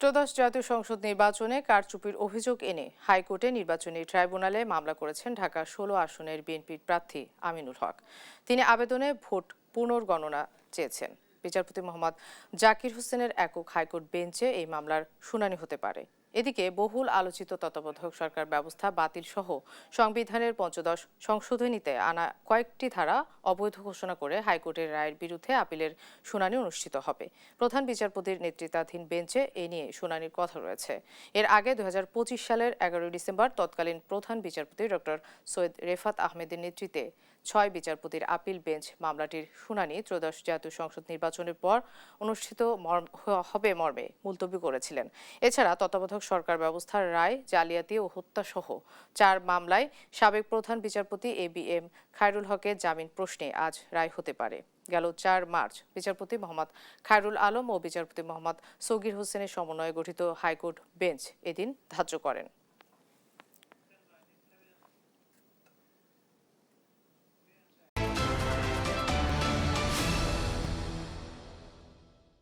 ত্রয়োদশ জাতীয় সংসদ নির্বাচনে কারচুপির অভিযোগ এনে হাইকোর্টে নির্বাচনী ট্রাইব্যুনালে মামলা করেছেন ঢাকা ১৬ আসনের বিএনপির প্রার্থী আমিনুল হক। তিনি আবেদনে ভোট পুনর্গণনা চেয়েছেন। বিচারপতি মোহাম্মদ জাকির হোসেনের একক হাইকোর্ট বেঞ্চে এই মামলার শুনানি হতে পারে। এদিকে বহুল আলোচিত তত্ত্বাবধায়ক সরকার ব্যবস্থা বাতিল সহ সংবিধানের পঞ্চদশ সংশোধনীতে আনা কয়েকটি ধারা অবৈধ ঘোষণা করে হাইকোর্টের রায়ের বিরুদ্ধে আপিলের শুনানি অনুষ্ঠিত হবে। প্রধান বিচারপতির নেতৃত্বাধীন বেঞ্চে এ নিয়ে শুনানির কথা রয়েছে। এর আগে ২০২৫ সালের ১১ ডিসেম্বর তৎকালীন প্রধান বিচারপতি ডক্টর সৈয়দ রেফাত আহমেদের নেতৃত্বে ৬ বিচারপতির আপিল বেঞ্চ মামলাটির শুনানি ত্রয়োদশ জাতীয় সংসদ নির্বাচনের পর অনুষ্ঠিত হবে মর্মে মুলতবি করেছিলেন। এছাড়া তত্ত্বাবধায়ক সরকার ব্যবস্থার রায়, জালিয়াতি ও হত্যাসহ ৪ মামলায় সাবেক প্রধান বিচারপতি এবিএম খায়রুল হকের জামিন প্রশ্নে আজ রায় হতে পারে। গেল ৪ মার্চ বিচারপতি মোহাম্মদ খায়রুল আলম ও বিচারপতি মোহাম্মদ সগির হোসেনের সমন্বয়ে গঠিত হাইকোর্ট বেঞ্চ এদিন ধার্য করেন।